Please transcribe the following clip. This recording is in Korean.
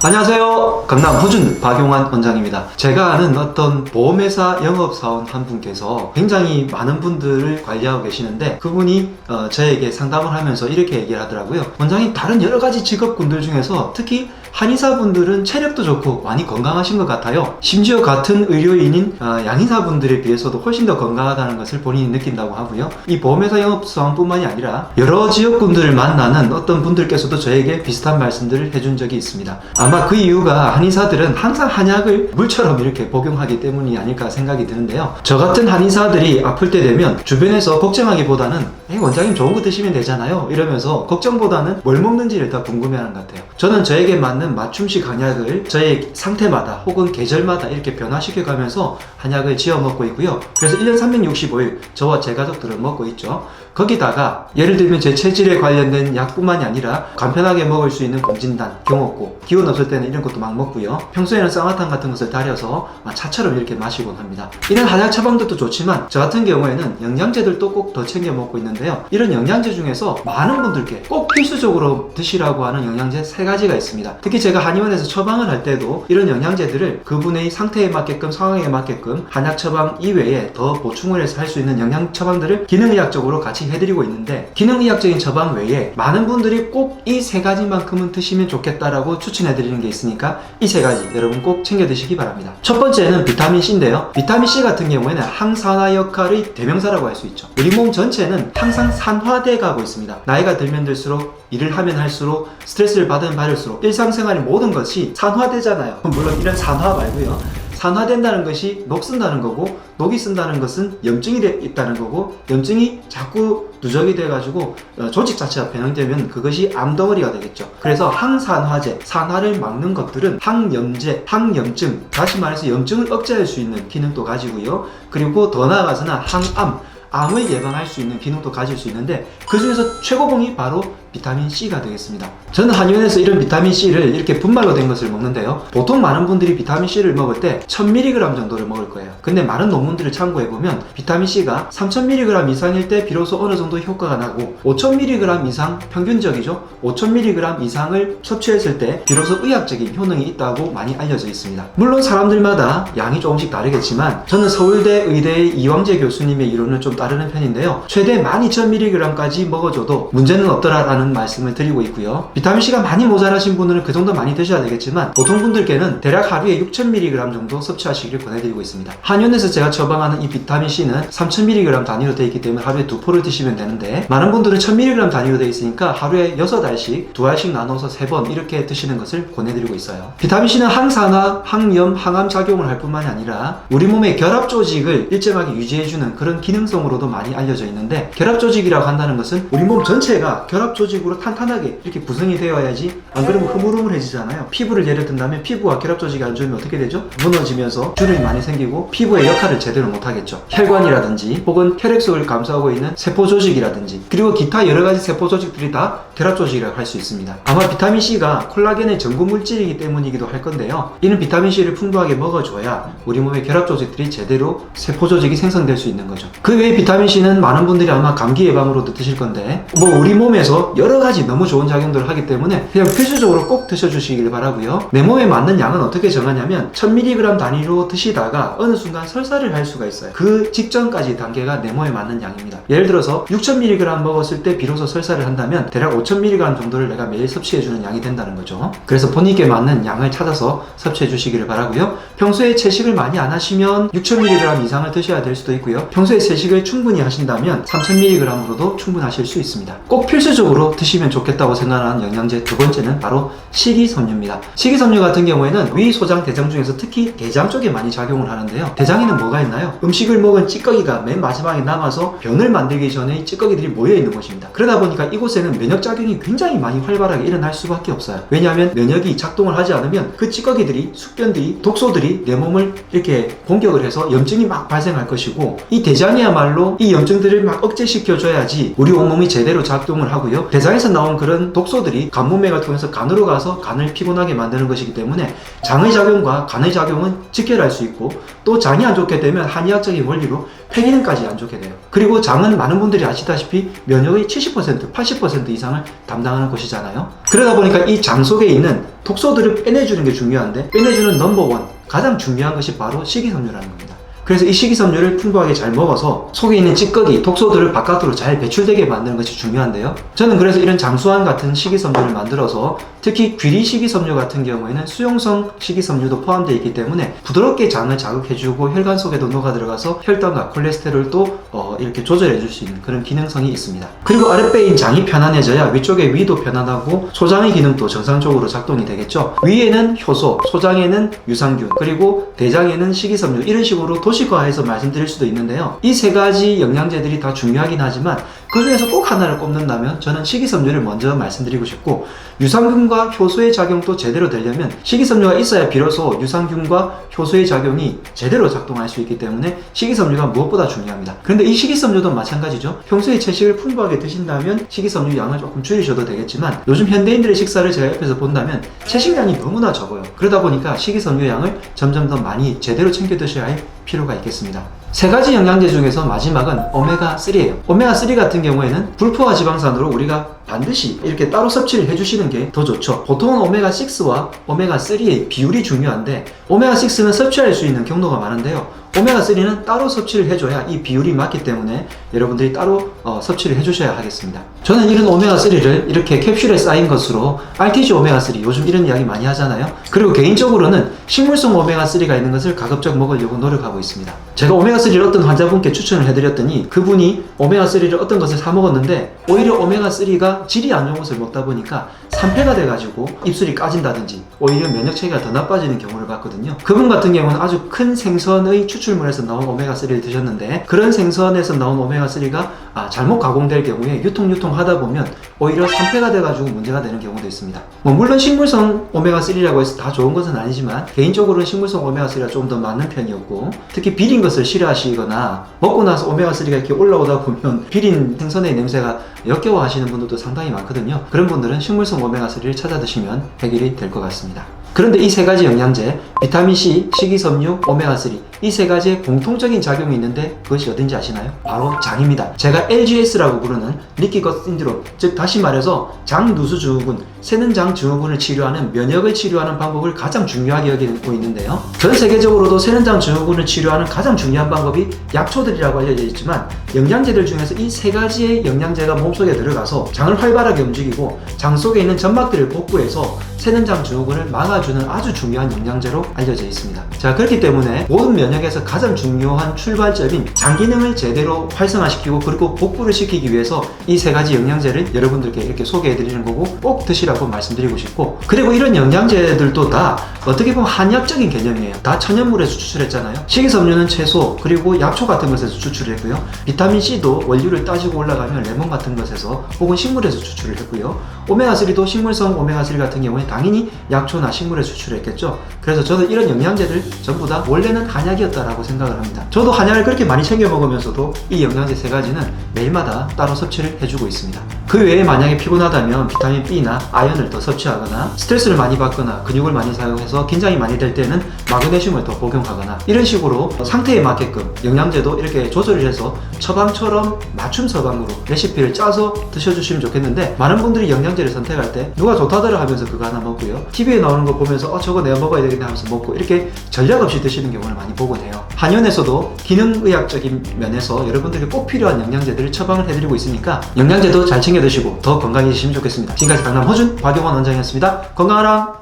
안녕하세요. 강남 허준 박용환 원장입니다. 제가 아는 어떤 보험회사 영업사원 한 분께서 굉장히 많은 분들을 관리하고 계시는데 그분이 저에게 상담을 하면서 이렇게 얘기를 하더라고요. 원장님, 다른 여러 가지 직업군들 중에서 특히 한의사분들은 체력도 좋고 많이 건강하신 것 같아요. 심지어 같은 의료인인 양의사분들에 비해서도 훨씬 더 건강하다는 것을 본인이 느낀다고 하고요. 이 보험회사 영업사원뿐만이 아니라 여러 지역군들을 만나는 어떤 분들께서도 저에게 비슷한 말씀들을 해준 적이 있습니다. 아마 그 이유가 한의사들은 항상 한약을 물처럼 이렇게 복용하기 때문이 아닐까 생각이 드는데요. 저 같은 한의사들이 아플 때 되면 주변에서 걱정하기보다는 원장님 좋은 거 드시면 되잖아요 이러면서 걱정보다는 뭘 먹는지를 더 궁금해하는 것 같아요. 저는 저에게 맞는 맞춤식 한약을 저의 상태마다 혹은 계절마다 이렇게 변화시켜 가면서 한약을 지어 먹고 있고요. 그래서 1년 365일 저와 제 가족들은 먹고 있죠. 거기다가 예를 들면 제 체질에 관련된 약뿐만이 아니라 간편하게 먹을 수 있는 공진단, 경옥고, 기운 없을 때는 이런 것도 막 먹고요. 평소에는 쌍화탕 같은 것을 달여서 차처럼 이렇게 마시곤 합니다. 이런 한약 처방들도 좋지만 저 같은 경우에는 영양제들도 꼭 더 챙겨 먹고 있는데요. 이런 영양제 중에서 많은 분들께 꼭 필수적으로 드시라고 하는 영양제 3가지가 있습니다. 특히 제가 한의원에서 처방을 할 때도 이런 영양제들을 그분의 상태에 맞게끔, 상황에 맞게끔 한약 처방 이외에 더 보충을 해서 할 수 있는 영양 처방들을 기능의학적으로 같이 해드리고 있는데, 기능의학적인 처방 외에 많은 분들이 꼭 이 3가지만큼은 드시면 좋겠다라고 추천해드리는 게 있으니까 이 3가지 여러분 꼭 챙겨 드시기 바랍니다. 첫 번째는 비타민C인데요. 비타민C 같은 경우에는 항산화 역할의 대명사라고 할 수 있죠. 우리 몸 전체는 항상 산화돼 가고 있습니다. 나이가 들면 들수록, 일을 하면 할수록, 스트레스를 받으면 받을수록 일상생활의 모든 것이 산화되잖아요. 물론 이런 산화 말고요. 산화된다는 것이 녹쓴다는 거고, 녹이 쓴다는 것은 염증이 있다는 거고, 염증이 자꾸 누적이 돼가지고 조직 자체가 변형되면 그것이 암덩어리가 되겠죠. 그래서 항산화제, 산화를 막는 것들은 항염제, 항염증, 다시 말해서 염증을 억제할 수 있는 기능도 가지고요. 그리고 더 나아가서는 항암, 암을 예방할 수 있는 기능도 가질 수 있는데, 그 중에서 최고봉이 바로 비타민C가 되겠습니다. 저는 한의원에서 이런 비타민C를 이렇게 분말로 된 것을 먹는데요. 보통 많은 분들이 비타민C를 먹을 때 1000mg 정도를 먹을 거예요. 근데 많은 논문들을 참고해보면 비타민C가 3000mg 이상일 때 비로소 어느 정도 효과가 나고, 5000mg 이상, 평균적이죠, 5000mg 이상을 섭취했을 때 비로소 의학적인 효능이 있다고 많이 알려져 있습니다. 물론 사람들마다 양이 조금씩 다르겠지만 저는 서울대 의대의 이왕재 교수님의 이론을 좀 따르는 편인데요. 최대 12000mg까지 먹어줘도 문제는 없더라라는 말씀을 드리고 있고요. 비타민C가 많이 모자라신 분들은 그 정도 많이 드셔야 되겠지만 보통 분들께는 대략 하루에 6000mg 정도 섭취하시기를 권해드리고 있습니다. 한의원에서 제가 처방하는 이 비타민C는 3000mg 단위로 되어 있기 때문에 하루에 2포를 드시면 되는데, 많은 분들은 1000mg 단위로 되어 있으니까 하루에 6알씩 2알씩 나눠서 3번 이렇게 드시는 것을 권해드리고 있어요. 비타민C는 항산화, 항염, 항암 작용을 할 뿐만이 아니라 우리 몸의 결합 조직을 일정하게 유지해주는 그런 기능성으로도 많이 알려져 있는데, 결합 조직이라고 한다는 것은 우리 몸 전체가 결합 조직으로 탄탄하게 이렇게 구성이 되어야지, 안 그러면 흐물흐물해지잖아요. 피부를 예를 든다면 피부와 결합 조직이 안 좋으면 어떻게 되죠? 무너지면서 주름이 많이 생기고 피부의 역할을 제대로 못하겠죠. 혈관이라든지 혹은 혈액 속을 감싸고 있는 세포 조직이라든지, 그리고 기타 여러 가지 세포 조직들이 다 결합 조직이라고 할 수 있습니다. 아마 비타민C가 콜라겐의 전구 물질이기 때문이기도 할 건데요. 이는 비타민C를 풍부하게 먹어줘야 우리 몸의 결합 조직들이 제대로 세포 조직이 생성될 수 있는 거죠. 그 외에 비타민C는 많은 분들이 아마 감기 예방으로도 드실 건데, 우리 몸에서 여러 가지 너무 좋은 작용들을 하기 때문에 그냥 필수적으로 꼭 드셔주시길 바라고요. 내 몸에 맞는 양은 어떻게 정하냐면 1000mg 단위로 드시다가 어느 순간 설사를 할 수가 있어요. 그 직전까지 단계가 내 몸에 맞는 양입니다. 예를 들어서 6000mg 먹었을 때 비로소 설사를 한다면 대략 5000mg 정도를 내가 매일 섭취해주는 양이 된다는 거죠. 그래서 본인께 맞는 양을 찾아서 섭취해 주시기를 바라고요. 평소에 채식을 많이 안 하시면 6000mg 이상을 드셔야 될 수도 있고요. 평소에 채식을 충분히 하신다면 3000mg으로도 충분하실 수 있습니다. 꼭 필수적으로 드시면 좋겠다고 생각하는 영양제 두 번째는 바로 식이섬유입니다. 식이섬유 같은 경우에는 위, 소장, 대장 중에서 특히 대장 쪽에 많이 작용을 하는데요. 대장에는 뭐가 있나요? 음식을 먹은 찌꺼기가 맨 마지막에 남아서 변을 만들기 전에 찌꺼기들이 모여있는 곳입니다. 그러다 보니까 이곳에는 면역작용이 굉장히 많이 활발하게 일어날 수밖에 없어요. 왜냐하면 면역이 작동을 하지 않으면 그 찌꺼기들이, 숙변들이, 독소들이 내 몸을 이렇게 공격을 해서 염증이 막 발생할 것이고, 이 대장이야말로 이 염증들을 막 억제시켜줘야지 우리 온몸이 제대로 작동을 하고요. 대장에서 나온 그런 독소들이 간문맥을 통해서 간으로 가서 간을 피곤하게 만드는 것이기 때문에 장의 작용과 간의 작용은 직결할 수 있고, 또 장이 안 좋게 되면 한의학적인 원리로 폐기능까지 안 좋게 돼요. 그리고 장은 많은 분들이 아시다시피 면역의 70%, 80% 이상을 담당하는 곳이잖아요. 그러다 보니까 이 장 속에 있는 독소들을 빼내주는 게 중요한데 빼내주는 넘버원 가장 중요한 것이 바로 식이섬유라는 겁니다. 그래서 이 식이섬유를 풍부하게 잘 먹어서 속에 있는 찌꺼기, 독소들을 바깥으로 잘 배출되게 만드는 것이 중요한데요. 저는 그래서 이런 장수환 같은 식이섬유를 만들어서 특히 귀리 식이섬유 같은 경우에는 수용성 식이섬유도 포함되어 있기 때문에 부드럽게 장을 자극해주고 혈관 속에도 녹아 들어가서 혈당과 콜레스테롤도 이렇게 조절해줄 수 있는 그런 기능성이 있습니다. 그리고 아랫배인 장이 편안해져야 위쪽의 위도 편안하고 소장의 기능도 정상적으로 작동이 되겠죠. 위에는 효소, 소장에는 유산균, 그리고 대장에는 식이섬유, 이런 식으로 도식화해서 말씀드릴 수도 있는데요. 이 세 가지 영양제들이 다 중요하긴 하지만 그 중에서 꼭 하나를 꼽는다면 저는 식이섬유를 먼저 말씀드리고 싶고, 유산균과 효소의 작용도 제대로 되려면 식이섬유가 있어야 비로소 유산균과 효소의 작용이 제대로 작동할 수 있기 때문에 식이섬유가 무엇보다 중요합니다. 그런데 이 식이섬유도 마찬가지죠. 평소에 채식을 풍부하게 드신다면 식이섬유 양을 조금 줄이셔도 되겠지만 요즘 현대인들의 식사를 제가 옆에서 본다면 채식량이 너무나 적어요. 그러다 보니까 식이섬유 양을 점점 더 많이 제대로 챙겨 드셔야 할 필요가 있겠습니다. 세 가지 영양제 중에서 마지막은 오메가3예요. 오메가3 같은 경우에는 불포화 지방산으로 우리가 반드시 이렇게 따로 섭취를 해주시는 게 더 좋죠. 보통은 오메가6와 오메가3의 비율이 중요한데 오메가6는 섭취할 수 있는 경로가 많은데요. 오메가3는 따로 섭취를 해줘야 이 비율이 맞기 때문에 여러분들이 따로 섭취를 해주셔야 하겠습니다. 저는 이런 오메가3를 이렇게 캡슐에 쌓인 것으로 RTG 오메가3, 요즘 이런 이야기 많이 하잖아요. 그리고 개인적으로는 식물성 오메가3가 있는 것을 가급적 먹으려고 노력하고 있습니다. 제가 오메가3를 어떤 환자분께 추천을 해드렸더니 그분이 오메가3를 어떤 것을 사 먹었는데 오히려 오메가3가 질이 안 좋은 것을 먹다 보니까 산패가 돼가지고 입술이 까진다든지 오히려 면역체계가 더 나빠지는 경우를 봤거든요. 그분 같은 경우는 아주 큰 생선의 추출물에서 나온 오메가3를 드셨는데 그런 생선에서 나온 오메가3가 잘못 가공될 경우에 유통하다 보면 오히려 산패가 돼가지고 문제가 되는 경우도 있습니다. 물론 식물성 오메가3라고 해서 다 좋은 것은 아니지만 개인적으로는 식물성 오메가3가 조금 더 맞는 편이었고, 특히 비린 것을 싫어하시거나 먹고 나서 오메가3가 이렇게 올라오다 보면 비린 생선의 냄새가 역겨워 하시는 분들도 상당히 많거든요. 그런 분들은 식물성 오메가3를 찾아 드시면 해결이 될 것 같습니다. 그런데 이 세 가지 영양제, 비타민C, 식이섬유, 오메가3 이 세 가지의 공통적인 작용이 있는데 그것이 어딘지 아시나요? 바로 장입니다. 제가 LGS라고 부르는 리키 것 신드롬, 즉 다시 말해서 장 누수 증후군, 새는 장 증후군을 치료하는 면역을 치료하는 방법을 가장 중요하게 여기고 있는데요. 전 세계적으로도 새는 장 증후군을 치료하는 가장 중요한 방법이 약초들이라고 알려져 있지만 영양제들 중에서 이 세 가지의 영양제가 몸속에 들어가서 장을 활발하게 움직이고 장 속에 있는 점막들을 복구해서 새는 장 증후군을 막아주는 아주 중요한 영양제로 알려져 있습니다. 자, 그렇기 때문에 모든 면역에서 가장 중요한 출발점인 장 기능을 제대로 활성화시키고 그리고 복구를 시키기 위해서 이 세 가지 영양제를 여러분들께 이렇게 소개해드리는 거고 꼭 드시라고 말씀드리고 싶고, 그리고 이런 영양제들도 다 어떻게 보면 한약적인 개념이에요. 다 천연물에서 추출했잖아요. 식이섬유는 채소 그리고 약초 같은 것에서 추출했고요. 비타민C도 원료를 따지고 올라가면 레몬 같은 것에서 혹은 식물에서 추출을 했고요. 오메가3도 식물성 오메가3 같은 경우에 당연히 약초나 식물에서 추출했겠죠. 그래서 저는 이런 영양제들 전부 다 원래는 한약이었다라고 생각을 합니다. 저도 한약을 그렇게 많이 챙겨 먹으면서도 이 영양제 세 가지는 매일마다 따로 섭취를 해주고 있습니다. 그 외에 만약에 피곤하다면 비타민 B나 아연을 더 섭취하거나 스트레스를 많이 받거나 근육을 많이 사용해서 긴장이 많이 될 때는 마그네슘을 더 복용하거나 이런 식으로 상태에 맞게끔 영양제도 이렇게 조절을 해서 처방처럼 맞춤 처방으로 레시피를 짜서 드셔주시면 좋겠는데, 많은 분들이 영양제를 선택할 때 누가 좋다더라 하면서 그거 하나 먹고요, TV에 나오는 거 보면서 저거 내가 먹어야 되겠네 하면서 먹고 이렇게 전략 없이 드시는 경우를 많이 보곤 해요. 한의원에서도 기능의학적인 면에서 여러분들에게 꼭 필요한 영양제들을 처방을 해드리고 있으니까 영양제도 잘 챙겨 드시고 더 건강해지시면 좋겠습니다. 지금까지 강남 허준 박용환 원장이었습니다. 건강하라.